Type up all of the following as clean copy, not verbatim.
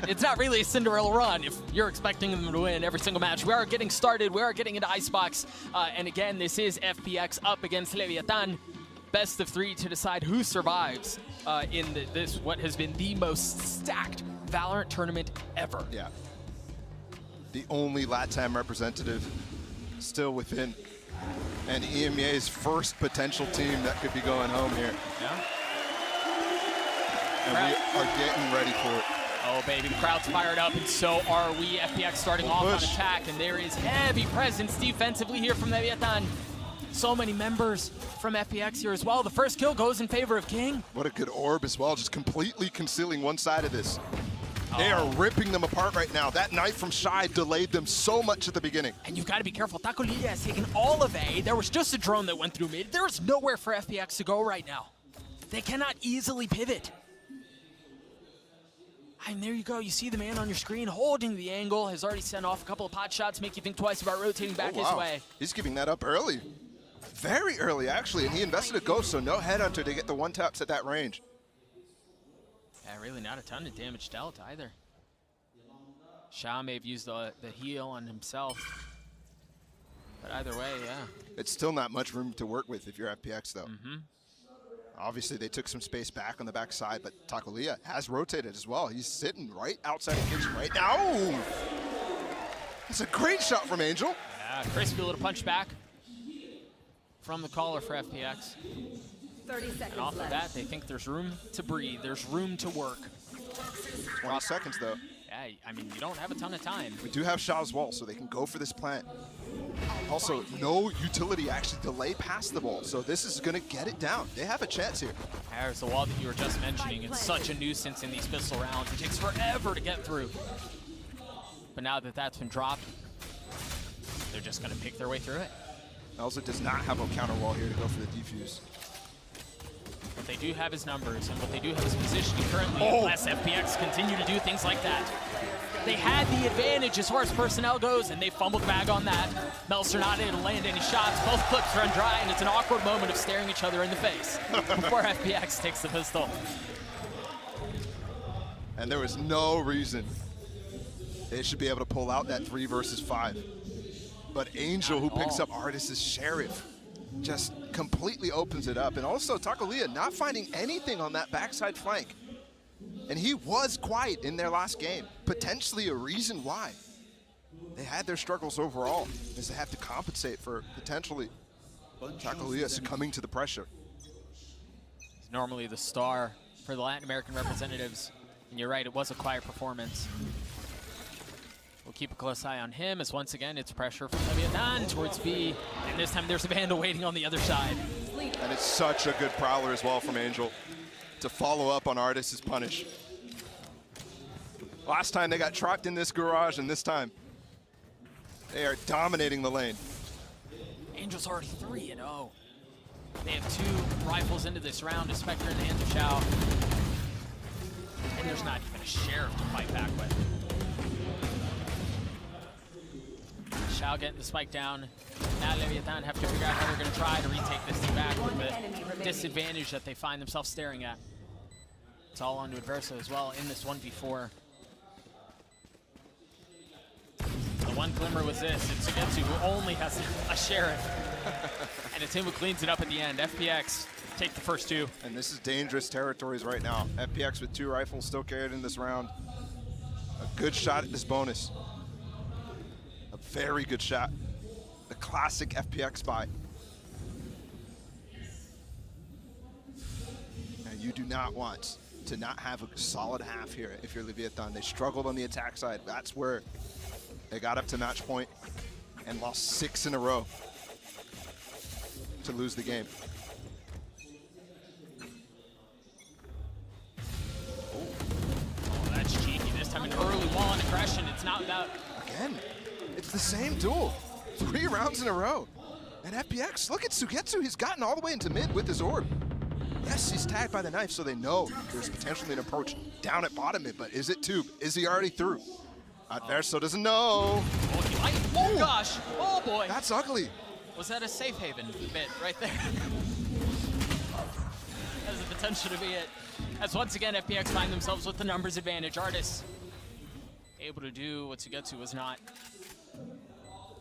it's not really a Cinderella run if you're expecting them to win every single match. We are getting started. We are getting into IceBox. And again, this is FPX up against Leviatan. Best of 3 to decide who survives in this what has been the most stacked VALORANT tournament ever. Yeah. The only LATAM representative still within. And EMEA's first potential team that could be going home here. Yeah. And we are getting ready for it. Oh, baby, the crowd's fired up, and so are we. FPX starting off on attack, and there is heavy presence defensively here from Leviatan. So many members from FPX here as well. The first kill goes in favor of King. What a good orb as well, just completely concealing one side of this. They are ripping them apart right now. That knife from Shy delayed them so much at the beginning. And you've got to be careful. Tacolilla has taken all of A. There was just a drone that went through mid. There is nowhere for FPX to go right now. They cannot easily pivot. And there you go. You see the man on your screen holding the angle. Has already sent off a couple of pot shots, make you think twice about rotating back his way. He's giving that up early. Very early, actually. And he invested a ghost, so no headhunter to get the one taps at that range. Yeah, really not a ton of damage dealt either. Sha may have used the heal on himself. But either way, yeah. It's still not much room to work with if you're FPX, though. Obviously, they took some space back on the backside, but Tacolilla has rotated as well. He's sitting right outside the kitchen right now. Oh! That's a great shot from Angel. Yeah, crispy little punch back from the caller for FPX. 30 seconds and off of that, they think there's room to breathe. There's room to work. 20 seconds, though. Yeah, I mean, you don't have a ton of time. We do have Shao's wall, so they can go for this plant. Also, no utility actually delay past the ball, so this is going to get it down. They have a chance here. There's the wall that you were just mentioning. It's such a nuisance in these pistol rounds. It takes forever to get through. But now that that's been dropped, they're just going to pick their way through it. Elza does not have a counter wall here to go for the defuse. What they do have is numbers, and what they do have is positioning currently, unless FPX continue to do things like that. They had the advantage as far as personnel goes, and they fumbled the bag on that. Meltzer not able to land any shots. Both clips run dry, and it's an awkward moment of staring each other in the face before FPX takes the pistol. And there was no reason they should be able to pull out that 3 versus 5. But Angel, who picks up Artis' Sheriff, just completely opens it up. And also Tacolilla not finding anything on that backside flank. And he was quiet in their last game. Potentially a reason why they had their struggles overall, is they have to compensate for potentially Tacolilla succumbing to the pressure. He's normally the star for the Latin American representatives. And you're right, it was a quiet performance. We'll keep a close eye on him, as once again it's pressure from Leviatan towards B, and this time there's a Vandal waiting on the other side. And it's such a good prowler as well from Angel to follow up on Artis' punish. Last time they got trapped in this garage, and this time they are dominating the lane. Angel's already 3-0. They have 2 rifles into this round, a Spectre in the hands of Xiao. And there's not even a Sheriff to fight back with. Xiao getting the spike down. Now Leviatan have to figure out how they're going to try to retake this thing back with the disadvantage that they find themselves staring at. It's all onto Adverso as well in this 1v4. The one glimmer was this. It's Sugetsu, who only has a Sheriff. And it's him who cleans it up at the end. FPX take the first 2. And this is dangerous territories right now. FPX with 2 rifles still carried in this round. A good shot at this bonus. Very good shot. The classic FPX buy. And you do not want to not have a solid half here if you're Leviatan. They struggled on the attack side. That's where they got up to match point and lost 6 in a row to lose the game. Oh, that's cheeky. This time an early wall and aggression. It's not without... Again. It's the same duel, 3 rounds in a row. And FPX, look at Sugetsu, he's gotten all the way into mid with his orb. Yes, he's tagged by the knife, so they know there's potentially an approach down at bottom mid, but is it tube? Is he already through? Adverso doesn't know. Oh, he might. Oh, gosh. Oh, boy. That's ugly. Was that a safe haven bit right there? Has the potential to be it. As once again, FPX find themselves with the numbers advantage. Artis able to do what Sugetsu was not.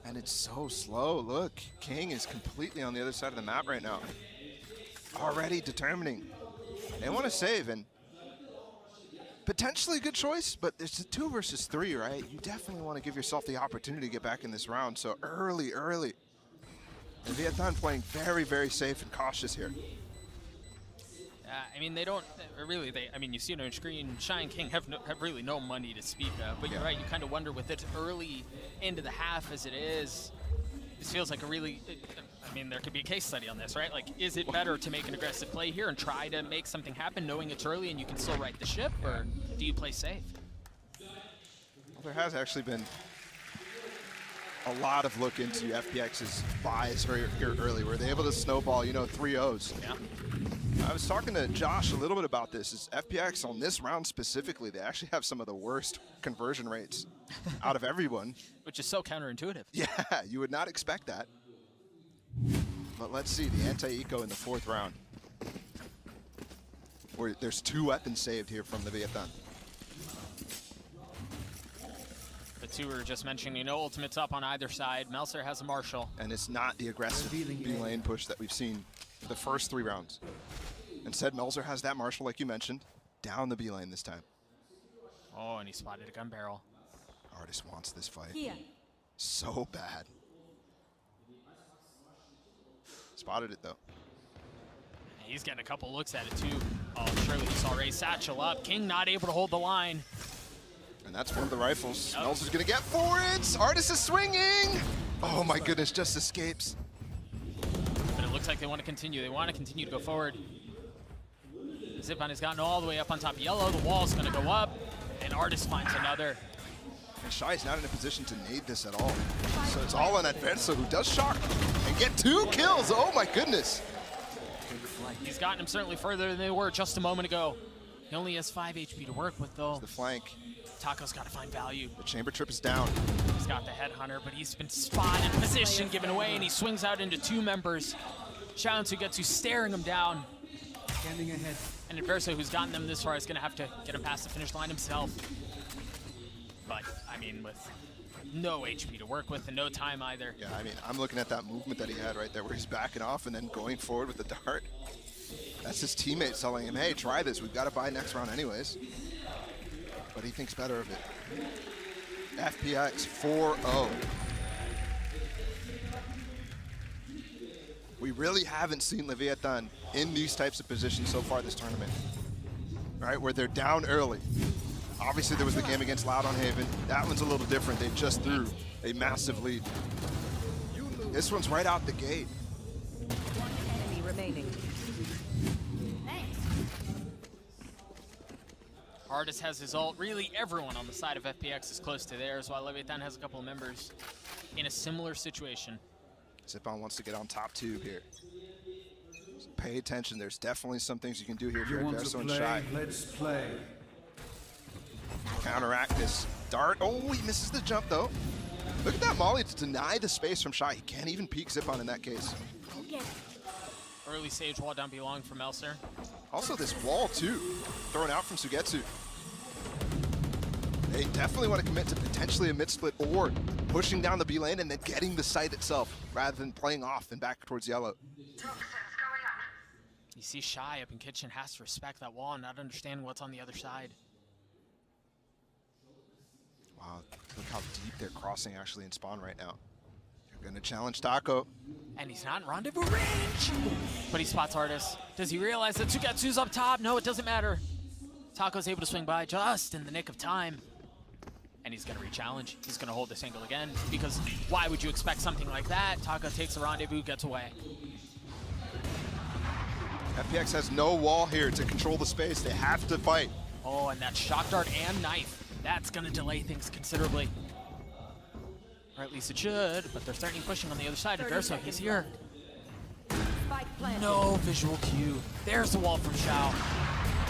And it's so slow. Look, King is completely on the other side of the map right now. Already determining. They want to save, and potentially a good choice, but it's a 2 versus 3, right? You definitely want to give yourself the opportunity to get back in this round. So early. And Leviatan playing very, very safe and cautious here. I mean, they don't really. I mean, you see it on screen. Shy and King have really no money to speak of. But you're right. You kind of wonder with it early into the half as it is. This feels like a really. I mean, there could be a case study on this, right? Like, is it better to make an aggressive play here and try to make something happen, knowing it's early and you can still right the ship, or do you play safe? Well, there has actually been a lot of look into FPX's buys here early. Were they able to snowball, 3-0s? Yeah. I was talking to Josh a little bit about this. Is FPX on this round specifically, they actually have some of the worst conversion rates out of everyone. Which is so counterintuitive. Yeah, you would not expect that. But let's see, the anti-eco in the 4th round. Where there's 2 weapons saved here from the Leviatan. The 2 we were just mentioning, ultimates up on either side. Melser has a Marshal. And it's not the aggressive B-lane push that we've seen for the first 3 rounds. Instead, Melzer has that Marshal, like you mentioned, down the B-lane this time. Oh, and he spotted a gun barrel. Artist wants this fight. Here. So bad. Spotted it, though. He's getting a couple looks at it, too. Oh, surely he saw Ray satchel up. King not able to hold the line. And that's one of the rifles. Melzer's going to get for it. Artist is swinging. Oh, my goodness, just escapes. But it looks like they want to continue. They want to continue to go forward. Zipan has gotten all the way up on top of yellow. The wall's going to go up, and Artist finds another. And Shy is not in a position to nade this at all. So it's all on Adverso, who does shock and get 2 kills. Oh my goodness. He's gotten him certainly further than they were just a moment ago. He only has 5 HP to work with, though. The flank. Taco's got to find value. The chamber trip is down. He's got the headhunter, but he's been spotted, position given away, and he swings out into 2 members. Xiao and Sugetsu staring him down. Standing ahead. And Adverso, who's gotten them this far, is going to have to get him past the finish line himself. But, I mean, with no HP to work with and no time either. Yeah, I mean, I'm looking at that movement that he had right there where he's backing off and then going forward with the dart. That's his teammate telling him, hey, try this. We've got to buy next round anyways. But he thinks better of it. FPX 4-0. We really haven't seen Leviatan in these types of positions so far this tournament, right? Where they're down early. Obviously, there was the game against Loud on Haven. That one's a little different. They just threw a massive lead. This one's right out the gate. One enemy remaining. Artist has his ult. Really, everyone on the side of FPX is close to theirs, while Leviatan has a couple of members in a similar situation. Zipan wants to get on top 2 here. So pay attention. There's definitely some things you can do here if you're Adverso and Shy. Let's play. Counteract this dart. Oh, he misses the jump, though. Look at that Molly to deny the space from Shy. He can't even peek Zipan in that case. Early stage wall down belong for Melser. Also, this wall, too, thrown out from Sugetsu. They definitely want to commit to potentially a mid-split or pushing down the B lane and then getting the site itself rather than playing off and back towards yellow. You see Shy up in kitchen has to respect that wall and not understand what's on the other side. Wow, look how deep they're crossing actually in spawn right now. They're going to challenge Taco. And he's not in rendezvous range. But he spots Artist. Does he realize that Sugetsu's up top? No, it doesn't matter. Taco's able to swing by just in the nick of time. And he's going to re-challenge. He's going to hold this angle again, because why would you expect something like that? Taco takes the rendezvous, gets away. FPX has no wall here to control the space. They have to fight. Oh, and that shock dart and knife. That's going to delay things considerably. Or at least it should, but they're starting pushing on the other side. Adverso, he's here. No visual cue. There's the wall from Xiao.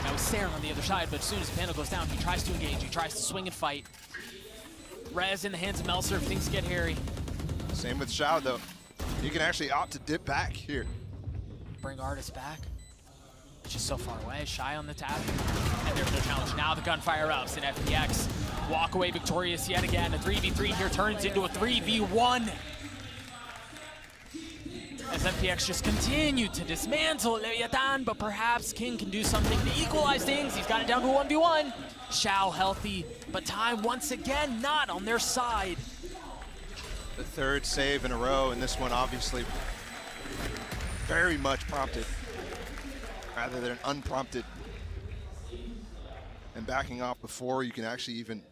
Now he's staring on the other side, but as soon as the panel goes down, he tries to engage. He tries to swing and fight. Rez in the hands of Melser if things get hairy. Same with Xiao, though. He can actually opt to dip back here. Bring Artist back. It's just so far away. Shy on the tap. And there's no challenge. Now the gunfire ups, and FPX walk away victorious yet again. A 3v3 here turns into a 3v1. As FPX just continue to dismantle Leviatan, but perhaps King can do something to equalize things. He's got it down to a 1v1. Shao healthy, but time once again not on their side. The third save in a row, and this one obviously very much prompted rather than unprompted. And backing off before you can actually even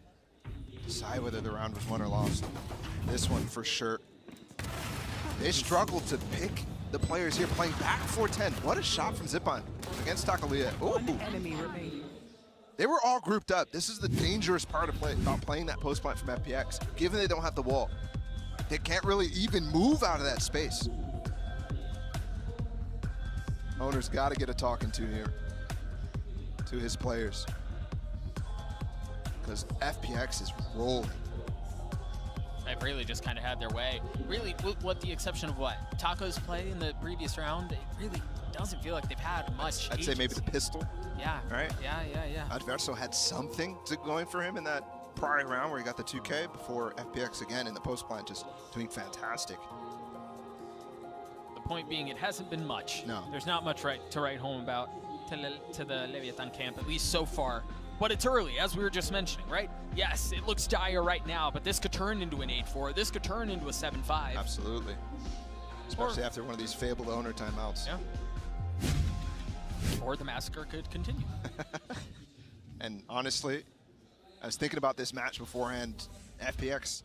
decide whether the round was won or lost. This one for sure. They struggled to pick the players here playing back 410. What a shot from Zipan against Takalia. One enemy remaining. They were all grouped up. This is the dangerous part of about playing that post plant from FPX. Given they don't have the wall, they can't really even move out of that space. Owner's got to get a talking to here to his players, because FPX is rolling. They've really just kind of had their way. Really, with the exception of what? Taco's play in the previous round, it really doesn't feel like they've had much. I'd say maybe the pistol. Yeah. Right? Yeah. Adverso had something going for him in that prior round where he got the 2K before FPX again in the post plant, just doing fantastic. The point being, it hasn't been much. No. There's not much to write home about to the Leviatan camp, at least so far. But it's early, as we were just mentioning, right? Yes, it looks dire right now, but this could turn into an 8-4. This could turn into a 7-5. Absolutely. Especially after one of these fabled owner timeouts. Yeah. Or the massacre could continue. And honestly, I was thinking about this match beforehand. FPX,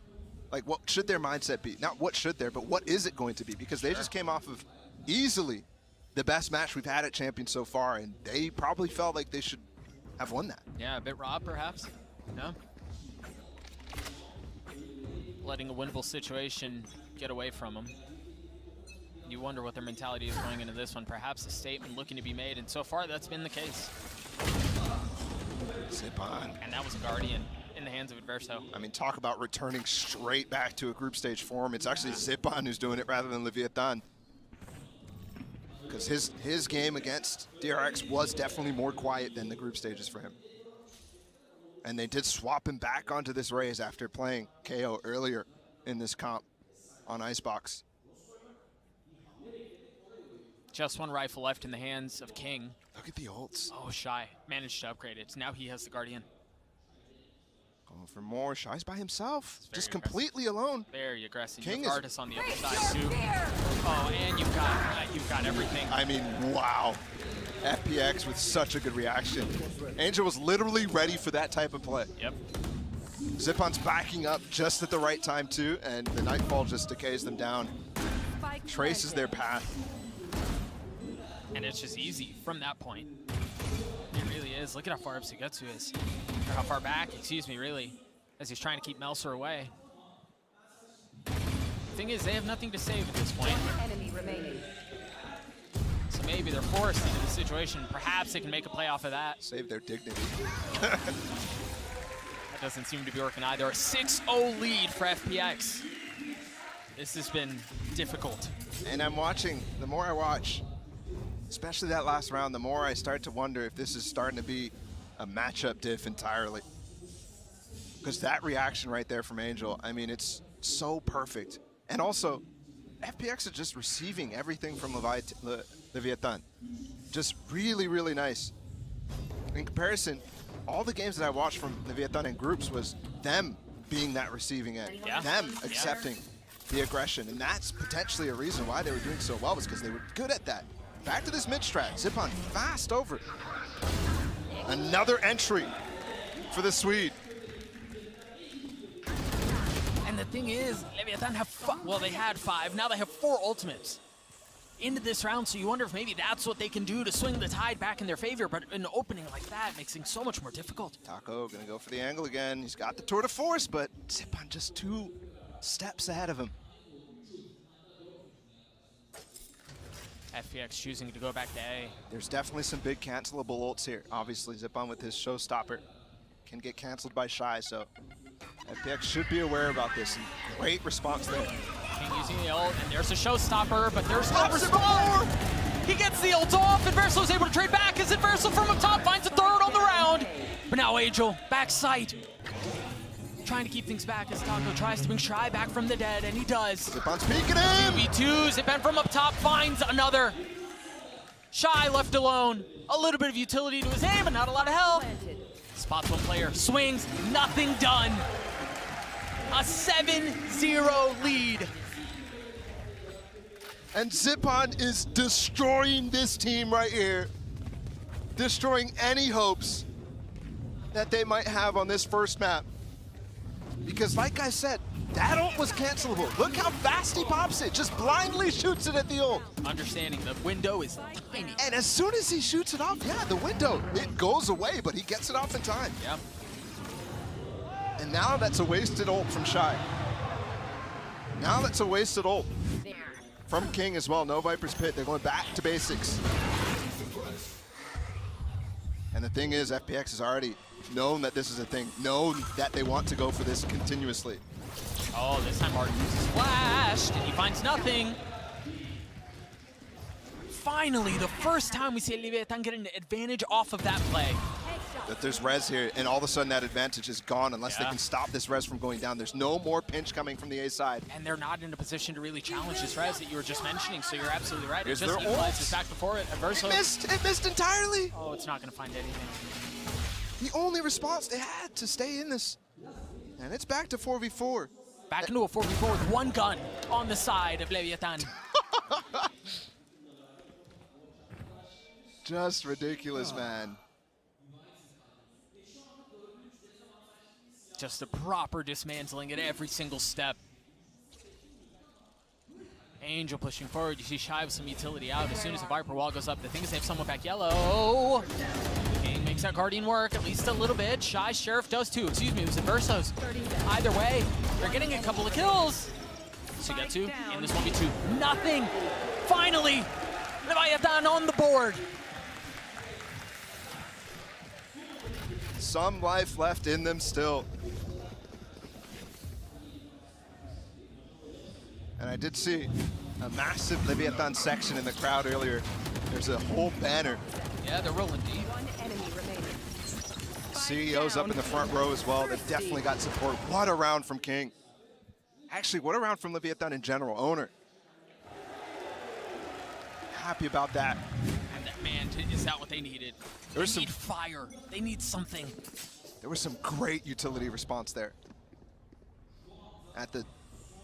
like, what should their mindset be? Not what should their, but what is it going to be? Because they just came off of easily the best match we've had at Champions so far, and they probably felt like they should have won that. Yeah, a bit robbed, perhaps. No. Letting a winnable situation get away from them. You wonder what their mentality is going into this one. Perhaps a statement looking to be made, and so far that's been the case. Zipan. And that was a Guardian in the hands of Adverso. I mean, talk about returning straight back to a group stage form. It's actually Zipan who's doing it rather than Leviatan. Because his game against DRX was definitely more quiet than the group stages for him. And they did swap him back onto this Raze after playing KO earlier in this comp on IceBox. Just one rifle left in the hands of King. Look at the ults. Oh, Shy managed to upgrade it. Now he has the Guardian. Going for more. Shy's by himself, just aggressive. completely alone. Very aggressive. King you have Artis on the other side too. Oh, and you've got everything. I mean, wow. FPX with such a good reaction. Angel was literally ready for that type of play. Yep. Zipan's backing up just at the right time too, and the Nightfall just decays them down. Traces their path. And it's just easy from that point. It really is. Look at how far up Sugetsu is. Or how far back, excuse me, really, as he's trying to keep Melser away. The thing is, they have nothing to save at this point. One enemy remaining. So maybe they're forced into the situation. Perhaps they can make a play off of that. Save their dignity. That doesn't seem to be working either. A 6-0 lead for FPX. This has been difficult. And I'm watching, the more I watch, especially that last round, the more I start to wonder if this is starting to be a matchup diff entirely. Because that reaction right there from Angel, I mean, it's so perfect. And also, FPX is just receiving everything from Leviatan. Just really, really nice. In comparison, all the games that I watched from Leviatan in groups was them being that receiving end, them accepting the aggression. And that's potentially a reason why they were doing so well, was because they were good at that. Back to this mid strat. Zipan fast over it. Another entry for the Swede. And the thing is, Leviatan have they had 5. Now they have 4 ultimates into this round. So you wonder if maybe that's what they can do to swing the tide back in their favor. But an opening like that makes things so much more difficult. Taco gonna go for the angle again. He's got the tour de force, but Zipan just 2 steps ahead of him. FPX choosing to go back to A. There's definitely some big cancelable ults here. Obviously, Zipan with his showstopper can get canceled by Shy, so FPX should be aware about this. And great response there. King using the ult, and there's a showstopper, but there's no response. He gets the ult off, and Verso is able to trade back as Verso from up top finds a third on the round. But now Angel, back sight. trying to keep things back as Taco tries to bring Shy back from the dead, and he does. Zipan's peeking him! 2v2, Zipan from up top finds another. Shy left alone. A little bit of utility to his aim, but not a lot of help. Spots one player, swings, nothing done. A 7-0 lead. And Zipan is destroying this team right here. Destroying any hopes that they might have on this first map. Because like I said, that ult was cancelable. Look how fast he pops it, just blindly shoots it at the ult. Understanding the window is tiny. And as soon as he shoots it off, yeah, the window, it goes away, but he gets it off in time. Yep. And now that's a wasted ult from Shy. Now that's a wasted ult. From King as well, no Viper's Pit, they're going back to basics. And the thing is, FPX has already known that this is a thing, known that they want to go for this continuously. Oh, this time Martin uses flashed, and he finds nothing. Finally, the first time we see Leviatan get an advantage off of that play. That there's res here, and all of a sudden that advantage is gone unless they can stop this res from going down. There's no more pinch coming from the A side. And they're not in a position to really challenge this res that you were just mentioning, so you're absolutely right. Here's It just their equalizes back before it. It missed entirely. Oh, it's not going to find anything. The only response they had to stay in this. And it's back to 4v4. Back into a 4v4 with one gun on the side of Leviatan. Just ridiculous, man. Just a proper dismantling at every single step. Angel pushing forward. You see Shy with some utility out. As soon as the Viper wall goes up, the thing is they have someone back yellow. King makes that Guardian work at least a little bit. Shy Sheriff does too. Excuse me, it was Inversos. Either way, they're getting a couple of kills. So you got two in this 1v2. Nothing. Finally, Leviatan on the board. Some life left in them still. And I did see a massive Leviatan section in the crowd earlier. There's a whole banner. Yeah, they're rolling deep. One enemy remaining. CEO's up in the front row as well. They've definitely got support. What a round from King. Actually, what a round from Leviatan in general. Owner. Happy about that. And that, man, is that what they needed? They need fire. They need something. There was some great utility response there. At the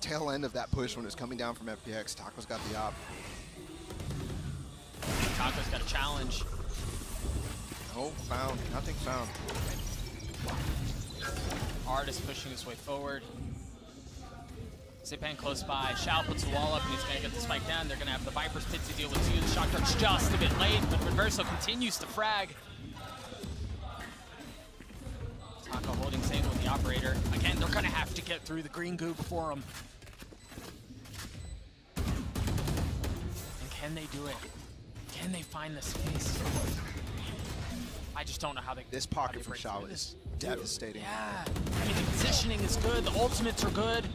tail end of that push when it was coming down from FPX, Taco's got the op. Taco's got a challenge. Oh, found. Nothing found. Artist pushing his way forward. Zipan close by. Shao puts the wall up and he's going to get the spike down. They're going to have the Viper's Pit to deal with too. The shot dart's just a bit late, but Reverso continues to frag. Taco holding same with the operator. Again, they're going to have to get through the green goo before him. And can they do it? Can they find the space? I just don't know how they. This pocket from Shao is devastating. Yeah, I mean the positioning is good. The ultimates are good.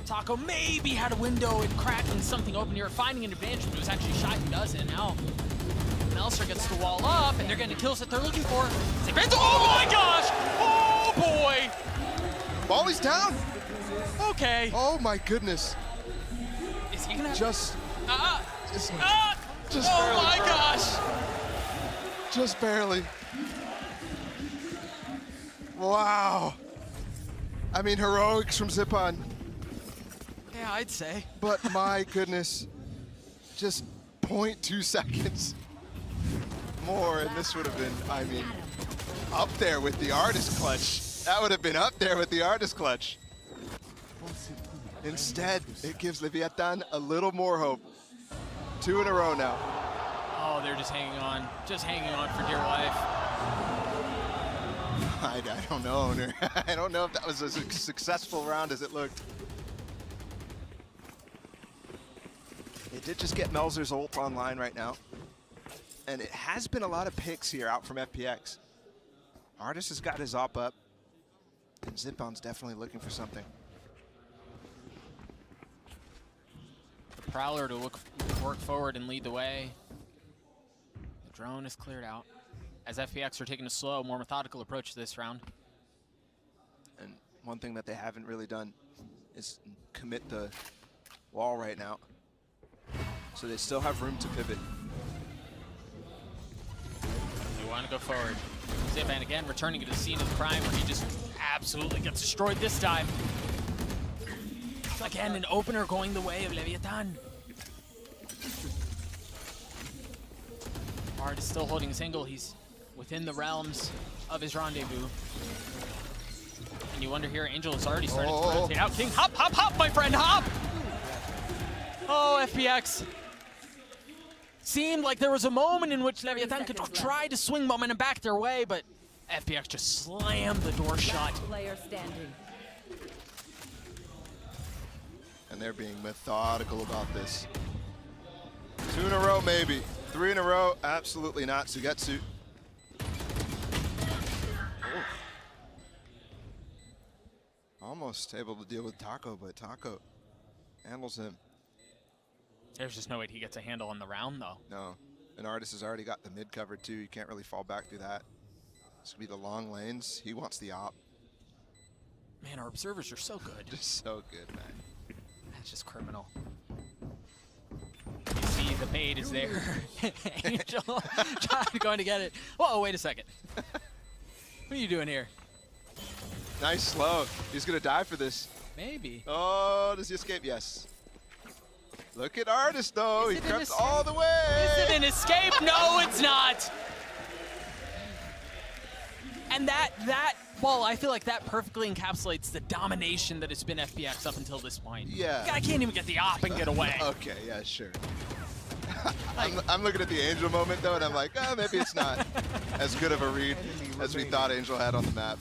Taco maybe had a window and cracking something open here, finding an advantage, but it was actually Shy who does it. Now Melser gets the wall up, and they're getting the kills that they're looking for. Oh my gosh! Oh boy! Volley's down! Okay. Oh my goodness. Is he gonna have Just oh barely. my gosh! Just barely. Wow. I mean, heroics from Zipan, Yeah, I'd say. but my goodness. Just 0.2 seconds more, and this would have been, I mean, up there with the artist clutch. That would have been up there with the artist clutch. Instead, it gives Leviatan a little more hope. 2 in a row now. Oh, they're just hanging on for dear life. I don't know, Owner. I don't know if that was as a successful round as it looked. They did just get Melzer's ult online right now. And it has been a lot of picks here out from FPX. Artist has got his op up. And Zipan's definitely looking for something. Prowler to work forward and lead the way. The drone is cleared out. As FPX are taking a slow, more methodical approach to this round. And one thing that they haven't really done is commit the wall right now. So they still have room to pivot. They want to go forward. Zipan again returning to the scene of the crime where he just absolutely gets destroyed this time. Again, an opener going the way of Leviatan. Bard is still holding his angle. He's within the realms of his rendezvous. And you wonder here, Angel has already started to rotate out. King, hop, hop, hop, my friend, hop! Oh, FPX. Seemed like there was a moment in which Leviatan could try to swing momentum back their way, but FPX just slammed the door shut. Player standing. And they're being methodical about this. 2 in a row, maybe. 3 in a row, absolutely not. Sugetsu. Almost able to deal with Taco, but Taco handles him. There's just no way he gets a handle on the round, though. No. And Artis has already got the mid covered, too. You can't really fall back through that. This could be the long lanes. He wants the op. Man, our observers are so good. Just so good, man. That's just criminal. You see the bait is there. Angel going to get it. Whoa, wait a second. What are you doing here? Nice slow. He's going to die for this. Maybe. Oh, does he escape? Yes. Look at Artis, though. He crept all the Is way. it an escape? No, it's not. And well, I feel like that perfectly encapsulates the domination that has been FPX up until this point. Yeah. I can't even get the op and get away. Okay, yeah, sure. I'm looking at the Angel moment, though, and I'm like, oh, maybe it's not as good of a read as we thought Angel had on the map.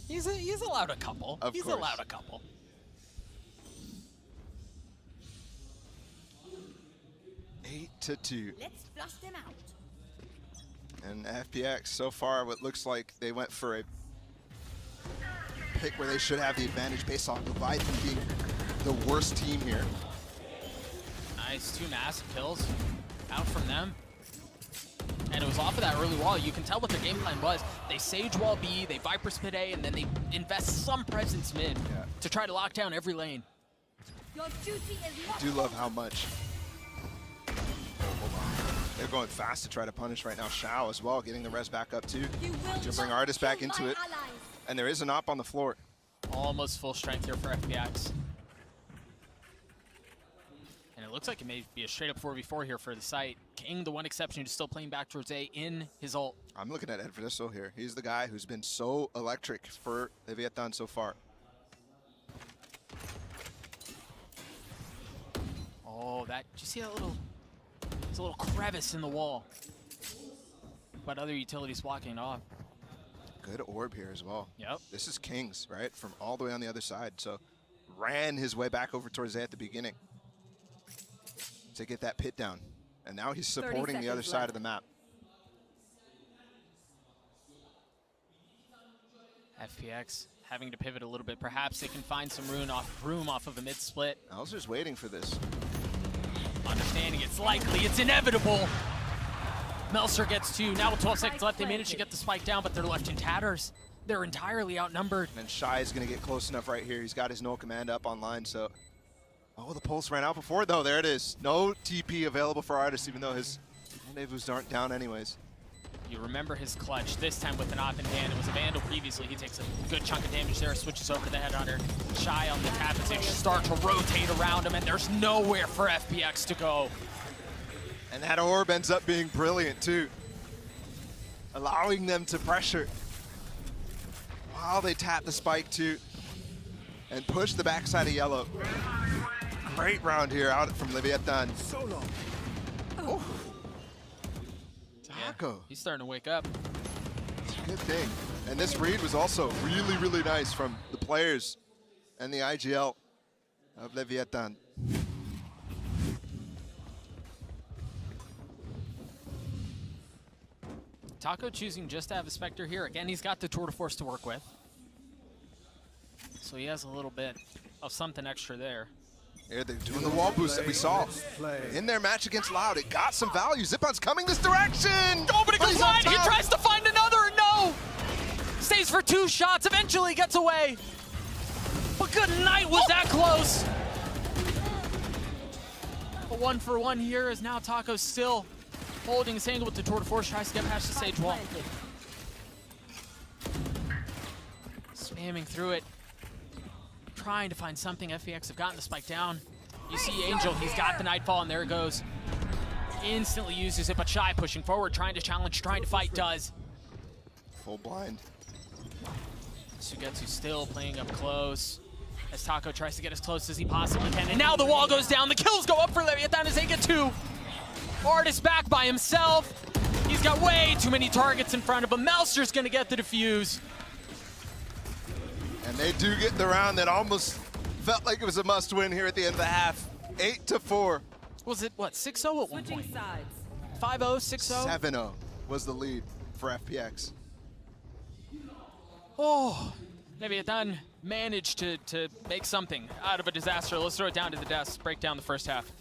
He's allowed a couple. Of He's course. allowed a couple. 8-2. Let's flush them out. And FPX, so far, what looks like they went for a pick where they should have the advantage based on Leviathan being the worst team here. Nice, 2 massive kills out from them. And it was off of that early wall. You can tell what their game plan was. They Sage Wall B, they Viper Spit A, and then they invest some presence mid to try to lock down every lane. Your duty is not I do love how much. Hold on. They're going fast to try to punish right now. Shao as well, getting the res back up too. You will To bring not Artis back kill into my it. allies. And there is an op on the floor. Almost full strength here for FPX. And it looks like it may be a straight up 4v4 here for the site. King, the one exception who's still playing back towards A in his ult. I'm looking at Edverdisso here. He's the guy who's been so electric for Leviatan so far. Oh, did you see that little, there's a little crevice in the wall. But other utilities blocking it off. Good orb here as well. Yep. This is Kings, right? From all the way on the other side. So ran his way back over towards A at the beginning to get that pit down. And now he's supporting the other side of the map. FPX having to pivot a little bit. Perhaps they can find some room off of a mid-split. Alzer's waiting for this. Understanding it's likely, it's inevitable. Melser gets 2. Now with 12 seconds left, they manage to get the spike down, but they're left in tatters. They're entirely outnumbered. And Shy is going to get close enough right here. He's got his null command up online, so... Oh, the pulse ran out before, though. There it is. No TP available for Artis, even though his rendezvous aren't down anyways. You remember his clutch, this time with an op in hand. It was a Vandal previously. He takes a good chunk of damage there, switches over to the Headhunter. Shy on the tap and they start to rotate around him, and there's nowhere for FPX to go. And that orb ends up being brilliant, too. Allowing them to pressure while they tap the spike, too. And push the backside of yellow. Great round here out from Leviatan. Solo. Oh. Taco. Yeah, he's starting to wake up. It's a good thing. And this read was also really, really nice from the players and the IGL of Leviatan. Taco choosing just to have a Spectre here. Again, he's got the Tour de Force to work with. So he has a little bit of something extra there. Here they're doing the wall boost that we saw in their match against Loud. It got some value. Zipan's coming this direction. Oh, but it goes wide. He tries to find another. No. Stays Tries for 2 shots, eventually gets away. But good night, was that close? A 1-for-1 here is now Taco still holding his angle with the tour de force, tries to get past the sage wall. Spamming through it, trying to find something. FPX have gotten the spike down. You see Angel, he's got the Nightfall, and there it goes. Instantly uses it, but Shy pushing forward, trying to challenge, trying to fight, does. Full blind. Sugetsu still playing up close as Taco tries to get as close as he possibly can. And now the wall goes down. The kills go up for Leviatan as they get 2. Artist back by himself. He's got way too many targets in front of him. Melster's going to get the defuse. And they do get the round that almost felt like it was a must-win here at the end of the half. 8-4. Was it, what, 6-0 at one Switching point? sides. 5-0, 6-0? 7-0 was the lead for FPX. Oh, Leviatan managed to make something out of a disaster. Let's throw it down to the desk, break down the first half.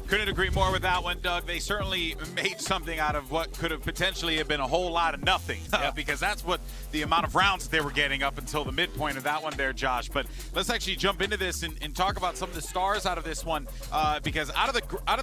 Couldn't agree more with that one, Doug. They certainly made something out of what could have potentially have been a whole lot of nothing, because that's what the amount of rounds they were getting up until the midpoint of that one there, Josh. But let's actually jump into this and talk about some of the stars out of this one, because out of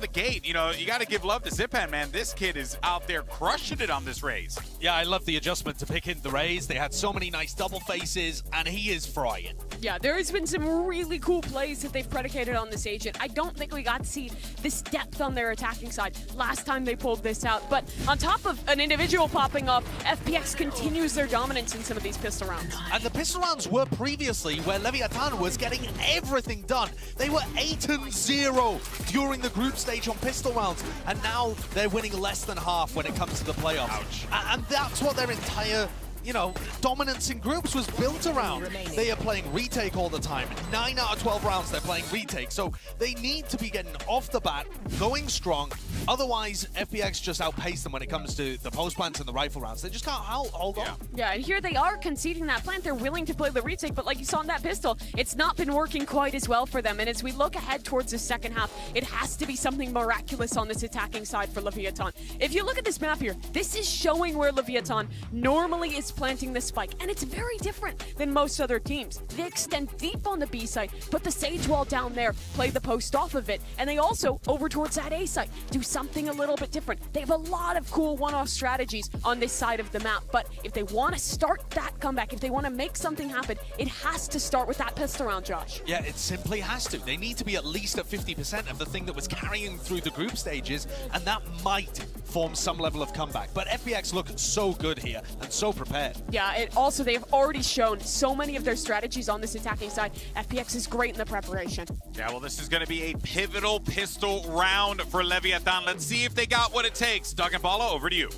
the gate, you know, you got to give love to Zipan, man. This kid is out there crushing it on this raise. Yeah, I love the adjustment to pick in the raise. They had so many nice double faces, and he is frying. Yeah, there has been some really cool plays that they've predicated on this agent. I don't think we got to see this depth on their attacking side last time they pulled this out. But on top of an individual popping up, FPX continues their dominance in some of these pistol rounds. And the pistol rounds were previously where Leviatan was getting everything done. They were 8-0 during the group stage on pistol rounds, and now they're winning less than half when it comes to the playoffs. Ouch. And that's what their entire, you know, dominance in groups was built around. They are playing retake all the time. 9 out of 12 rounds they're playing retake. So they need to be getting off the bat, going strong. Otherwise, FPX just outpace them when it comes to the post plants and the rifle rounds. They just can't hold on. Yeah, and here they are conceding that plant. They're willing to play the retake, but like you saw in that pistol, it's not been working quite as well for them. And as we look ahead towards the second half, it has to be something miraculous on this attacking side for Leviatan. If you look at this map here, this is showing where Leviatan normally is planting the spike, and it's very different than most other teams. They extend deep on the B side, put the sage wall down there, play the post off of it, and they also, over towards that A side, do something a little bit different. They have a lot of cool one-off strategies on this side of the map, but if they want to start that comeback, if they want to make something happen, it has to start with that pistol round, Josh. Yeah, it simply has to. They need to be at least at 50% of the thing that was carrying through the group stages, and that might form some level of comeback. But FPX look so good here and so prepared. Yeah, it also, they've already shown so many of their strategies on this attacking side. FPX is great in the preparation. Yeah, well, this is going to be a pivotal pistol round for Leviatan. Let's see if they got what it takes. Doug and Bala, over to you.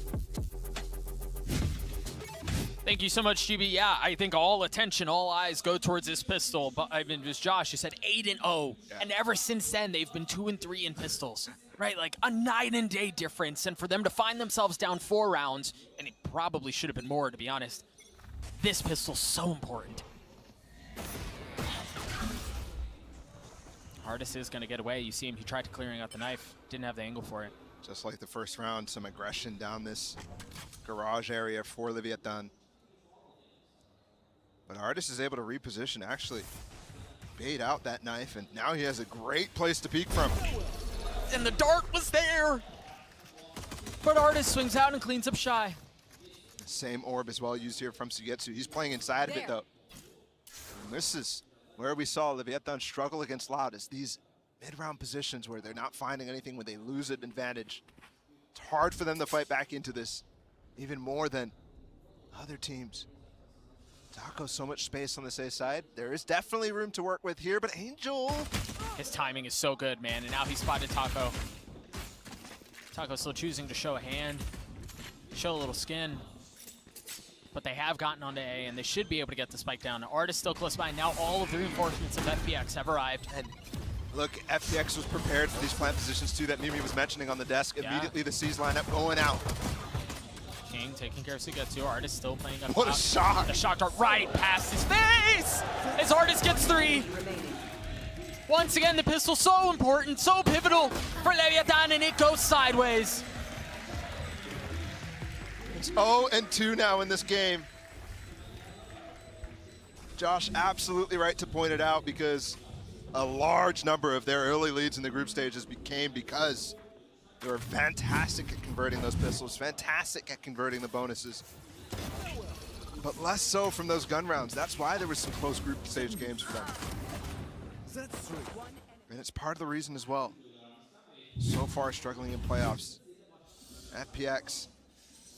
Thank you so much, GB. Yeah, I think all attention, all eyes go towards this pistol. But I mean, it was Josh who said 8-0, and ever since then they've been 2-3 in pistols, right? Like a night and day difference. And for them to find themselves down 4 rounds, and it probably should have been more, to be honest. This pistol's so important. Artist is going to get away. You see him, he tried to clearing out the knife, didn't have the angle for it. Just like the first round, some aggression down this garage area for Leviatan. But Artist is able to reposition, actually bait out that knife, and now he has a great place to peek from. And the dart was there! But Artist swings out and cleans up Shy. Same orb as well used here from Sugetsu. He's playing inside of it, though. And this is where we saw Leviatan struggle against Loud, is these mid-round positions where they're not finding anything, when they lose an advantage. It's hard for them to fight back into this, even more than other teams. Taco, so much space on this A side. There is definitely room to work with here, but Angel... His timing is so good, man, and now he spotted Taco. Taco still choosing to show a hand, show a little skin. But they have gotten onto A, and they should be able to get the spike down. Artist still close by. Now all of the reinforcements of FPX have arrived. And look, FPX was prepared for these plant positions too that Mimi was mentioning on the desk. Yeah. Immediately the C's lineup going out. King taking care of Sugetsu. Artist still playing up What a top. shot! The shock dart right past his face! As Artist gets 3. Once again, the pistol so important, so pivotal for Leviatan, and it goes sideways. It's 0-2 now in this game. Josh, absolutely right to point it out, because a large number of their early leads in the group stages came because they were fantastic at converting those pistols, fantastic at converting the bonuses, but less so from those gun rounds. That's why there was some close group stage games for them. And it's part of the reason as well. So far struggling in playoffs. FPX,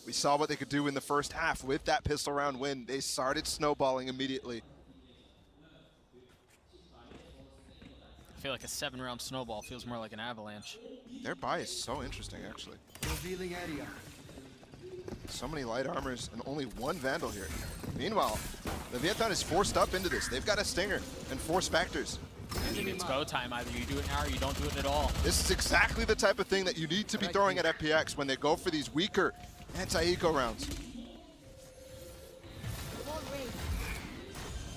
we saw what they could do in the first half with that pistol round win. They started snowballing immediately. I feel like a 7-round snowball feels more like an avalanche. Their buy is so interesting, actually. Revealing area. So many light armors and only one Vandal here. Meanwhile, Leviatan is forced up into this. They've got a Stinger and 4 Spectres. I mean, it's go time. Either you do it now or you don't do it at all. This is exactly the type of thing that you need to be throwing at FPX when they go for these weaker anti-eco rounds.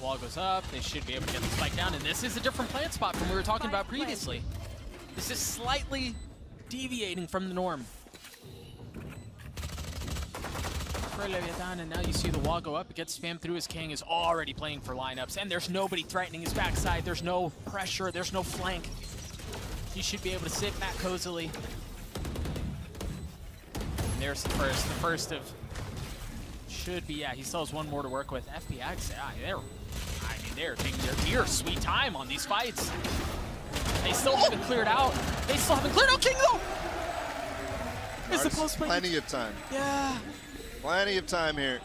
Wall goes up. They should be able to get the spike down. And this is a different plant spot from what we were talking about previously. This is slightly deviating from the norm. For Leviatan, and now you see the wall go up. It gets spammed through. His king is already playing for lineups, and there's nobody threatening his backside. There's no pressure. There's no flank. He should be able to sit back cozily. And there's the first. The first of should be, yeah, he still has one more to work with. FPX, yeah, they're taking their dear sweet time on these fights. They still haven't cleared out. They still haven't cleared out King, though! It's the post play. Plenty of time. Yeah. Plenty of time here.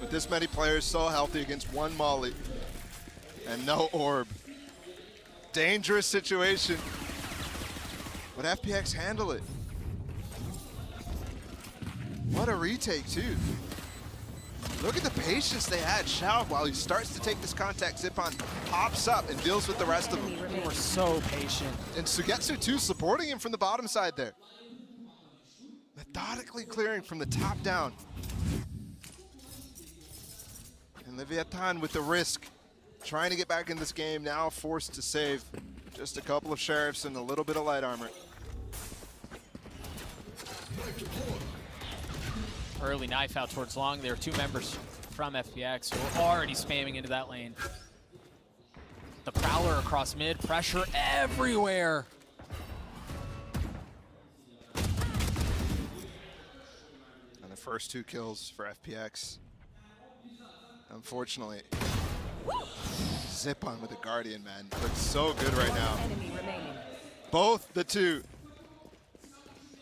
With this many players so healthy against one Molly. And no orb. Dangerous situation. But FPX handle it. What a retake, too. Look at the patience they had. Xiao, while he starts to take this contact, Zipan pops up and deals with the rest of them. They were so patient. And Sugetsu, too, supporting him from the bottom side there. Methodically clearing from the top down. And Leviatan with the risk, trying to get back in this game, now forced to save just a couple of sheriffs and a little bit of light armor. Early knife out towards long. There are 2 members from FPX who are already spamming into that lane. The Prowler across mid, pressure everywhere. And the first 2 kills for FPX. Unfortunately, Zipan with the Guardian, man. Looks so good right now. Enemy remaining. Both the 2.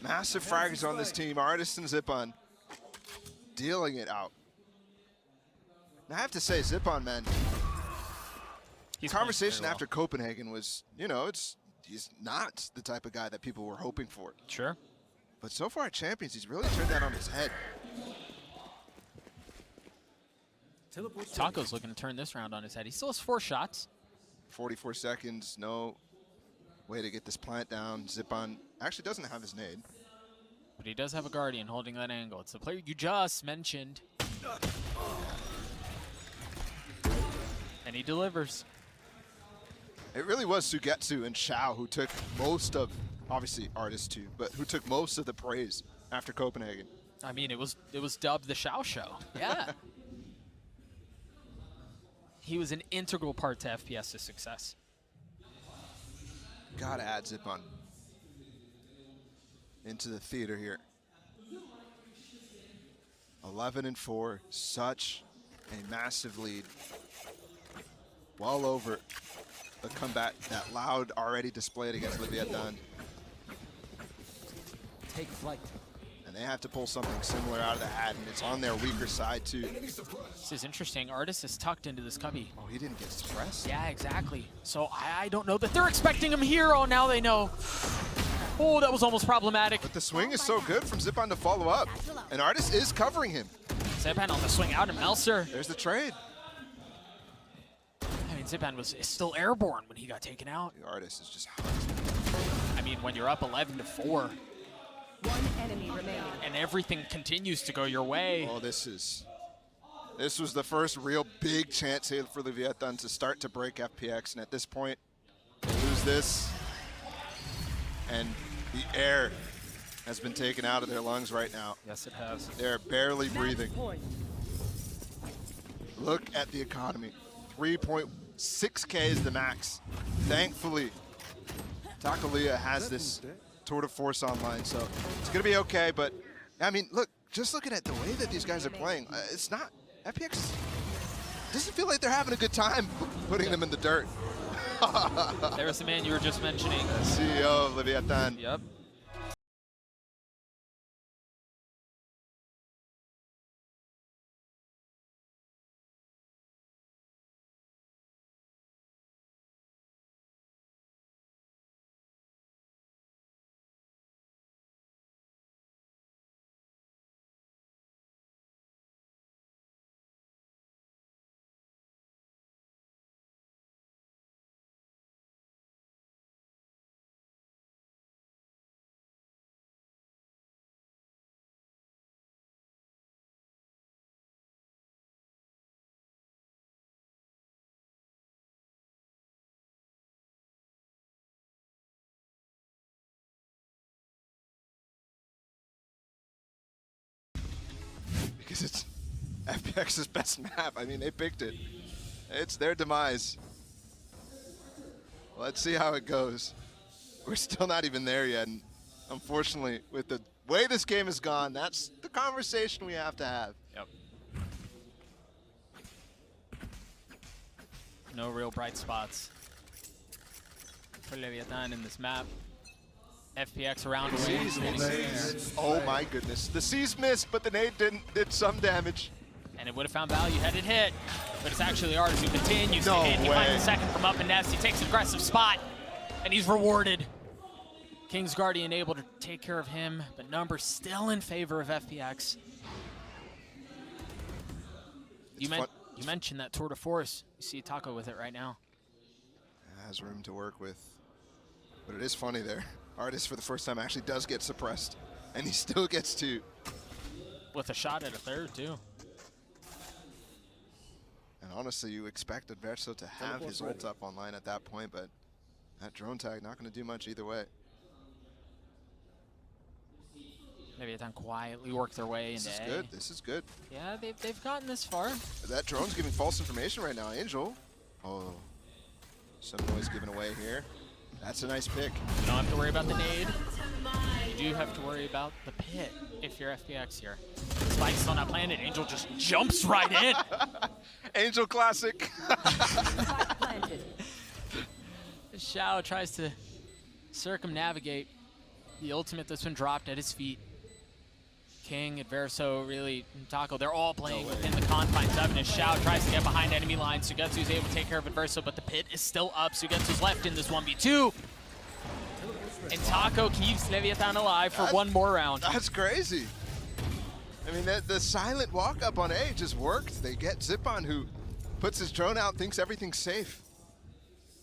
Massive fraggers on this team, Artist and Zipan. Dealing it out. Now, I have to say, Zipan, man, He's conversation well. after Copenhagen was, you know, he's not the type of guy that people were hoping for. Sure. But so far at Champions, he's really turned that on his head. Taco's looking to turn this round on his head. He still has 4 shots. 44 seconds, no way to get this plant down. Zipan actually doesn't have his nade. But he does have a Guardian holding that angle. It's the player you just mentioned. And he delivers. It really was Sugetsu and Xiao who took most of, obviously Artist too, but who took most of the praise after Copenhagen. I mean, it was dubbed the Xiao Show. Yeah. He was an integral part to FPS's success. Gotta add Zipan into the theater here. 11-4, such a massive lead. Well over the comeback that Loud already displayed against Leviatan. Take flight. And they have to pull something similar out of the hat, and it's on their weaker side too. This is interesting. Artist is tucked into this cubby. Oh, he didn't get suppressed? Yeah, exactly. So I don't know that they're expecting him here. Oh, now they know. Oh, that was almost problematic. But the swing is so good from Zipan to follow up. And Artist is covering him. Zipan on the swing out, and Melser. There's the trade. I mean, Zipan was still airborne when he got taken out. The Artist is just I mean, when you're up 11-4. One enemy remaining. And everything continues to go your way. Oh, this was the first real big chance here for Leviatan to start to break FPX, and at this point, they lose this. And the air has been taken out of their lungs right now. Yes, it has. They're barely breathing. Look at the economy. 3.6K is the max. Thankfully, Takalia has this tour de force online, so it's going to be okay. But, I mean, look, just looking at the way that these guys are playing, it's not, FPX doesn't feel like they're having a good time putting them in the dirt. There's the man you were just mentioning. CEO of Leviatan. Yep. Because it's FPX's best map. I mean, they picked it. It's their demise. Let's see how it goes. We're still not even there yet. And unfortunately, with the way this game has gone, that's the conversation we have to have. Yep. No real bright spots for Leviatan in this map. FPX around away. Oh my goodness. The C's missed, but the nade did some damage. And it would have found value had it hit. But it's actually Artis who continues No to hit. He way. finds the second from up and nest. He takes an aggressive spot, and he's rewarded. King's Guardian able to take care of him, but numbers still in favor of FPX. You mentioned that tour de force. You see Taco with it right now. Has room to work with. But it is funny there. Artis for the first time actually does get suppressed, and he still gets to. With a shot at a third, too. And honestly, you expect Adverso to have his ult up online at that point, but that drone tag not going to do much either way. Leviatan quietly work their way into This is A. good. This is good. Yeah, they've gotten this far. That drone's giving false information right now, Angel. Oh, some noise given away here. That's a nice pick. You don't have to worry about the nade. You do have to worry about the pit if you're FPX here. Spike's still not planted. Angel just jumps right in. Angel classic. Xiao tries to circumnavigate the ultimate that's been dropped at his feet. King, Adverso, really, Taco, they're all playing within the confines of it. As Xiao tries to get behind enemy line, Sugetsu's able to take care of Adverso, but the pit is still up. Sugetsu's left in this 1v2. And Taco keeps Leviatan alive for one more round. That's crazy. I mean, the silent walk up on A just worked. They get Zipon, who puts his drone out, thinks everything's safe.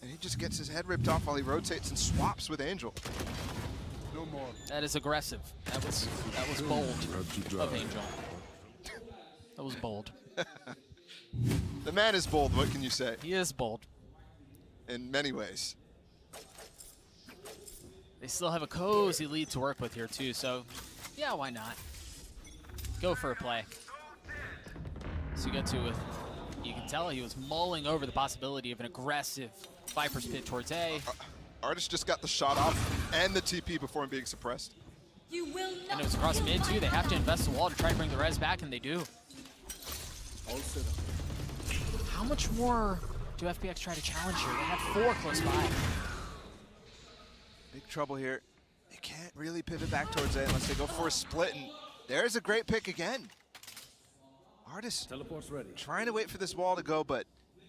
And he just gets his head ripped off while he rotates and swaps with Angel. No more. That is aggressive. That was bold of Angel. That was bold. The man is bold, what can you say? He is bold. In many ways. They still have a cozy lead to work with here too, so yeah, why not? Go for a play. Sugetsu with, you can tell he was mulling over the possibility of an aggressive Viper's pit towards A. Artis just got the shot off and the TP before him being suppressed. You will not. And it was across mid too. They have to invest the wall to try to bring the res back, and they do. How much more do FPX try to challenge here? They have 4 close by. Big trouble here. They can't really pivot back towards A unless they go for a split, and there's a great pick again. Artis Teleport's ready. trying to wait for this wall to go, but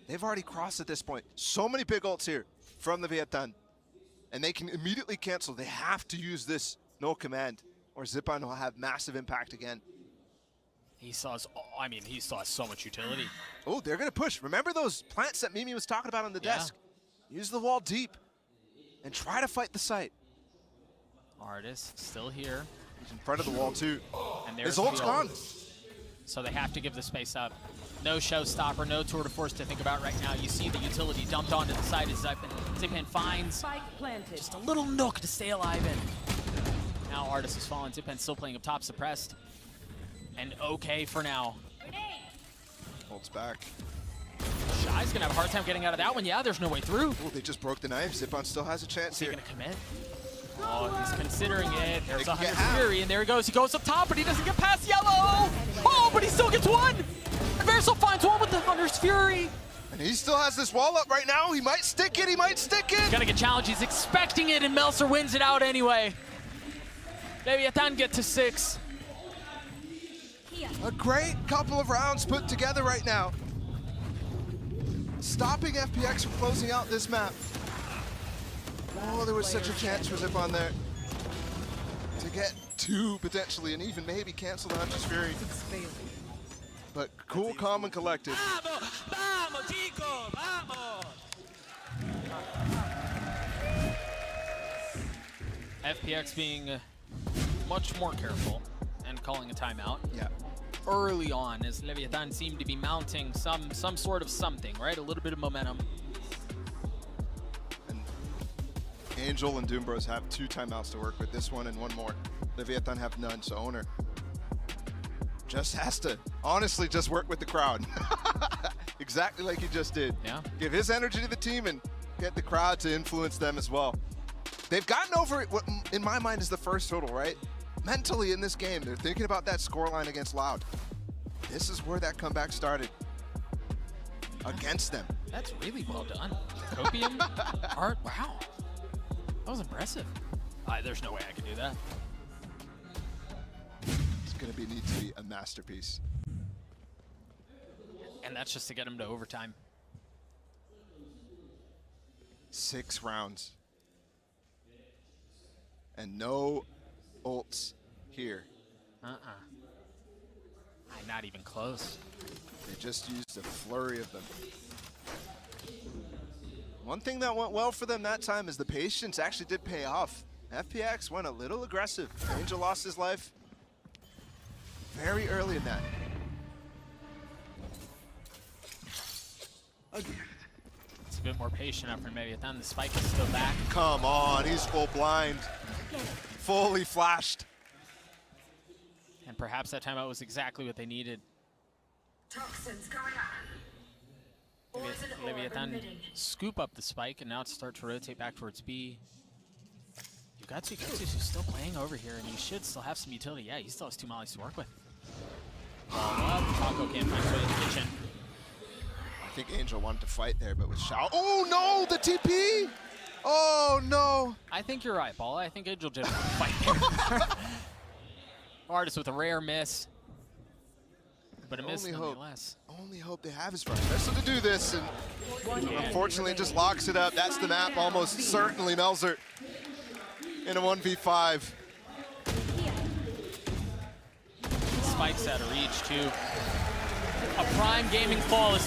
they've already crossed at this point. So many big ults here from the Leviatan, and they can immediately cancel. They have to use this no command, or Zipon will have massive impact again. He saw, he saw so much utility. Oh, they're gonna push. Remember those plants that Mimi was talking about on the desk? Use the wall deep and try to fight the site. Artis still here. He's in front of the wall too. And there's His ult's the ult. gone. So they have to give the space up. No showstopper, no tour de force to think about right now. You see the utility dumped onto the side as Zipan finds Spike planted. just a little nook to stay alive in. Now Artis has fallen. Zipen's still playing up top, suppressed. And okay for now. Holds back. Shy's gonna have a hard time getting out of that one. Yeah, there's no way through. Oh, they just broke the knife. Zipan still has a chance Is he here. gonna commit? Oh, he's considering it. There's They can get 100 half. Fury, and there he goes. He goes up top, but he doesn't get past Yellow. Oh, but he still gets one. Verso finds one with the 100 Fury. And he still has this wall up right now. He might stick it. He might stick it. Gonna get challenged. He's expecting it, and Melzer wins it out anyway. Leviatan get to 6. A great couple of rounds put together right now. Stopping FPX from closing out this map. Oh, there was such a chance for Zip on there to get 2 potentially, and even maybe cancel the Hunter's Fury. But cool, calm, and collected. FPX being much more careful and calling a timeout Yeah. early on, as Leviatan seemed to be mounting some sort of something, right? A little bit of momentum. And Angel and Doombros have 2 timeouts to work with. This one and one more. Leviathan have none, so Owner just has to honestly just work with the crowd. Exactly like he just did. Yeah. Give his energy to the team and get the crowd to influence them as well. They've gotten over it, what in my mind is the first total, right? Mentally in this game, they're thinking about that scoreline against Loud. This is where that comeback started. Against them. That's really well done. Copium, art, wow. That was impressive. There's no way I could do that. It's gonna need to be a masterpiece. And that's just to get him to overtime. 6 rounds. And no ults here. Not even close. They just used a flurry of them. One thing that went well for them that time is the patience actually did pay off. FPX went a little aggressive. Angel lost his life very early in that. It's a bit more patient after Leviatan. The spike is still back. Come on, he's full blind. Fully flashed. And perhaps that timeout was exactly what they needed. Toxins going on. Leviatan scoop up the spike, and now it's start to rotate back towards B. Yukatsu's still playing over here, and he should still have some utility. Yeah, he still has 2 mollies to work with. Taco can't find his way to the kitchen. I think Angel wanted to fight there, but with Shao. Oh no, the TP! Oh no! I think you're right, Paul. I think Angel did fight there. Artist with a rare miss. But a miss nonetheless. Only hope they have his front vessel to do this, and unfortunately it just locks it up. That's the map, almost certainly Melzer in a 1v5. Spike's out of reach, too. A prime gaming fall is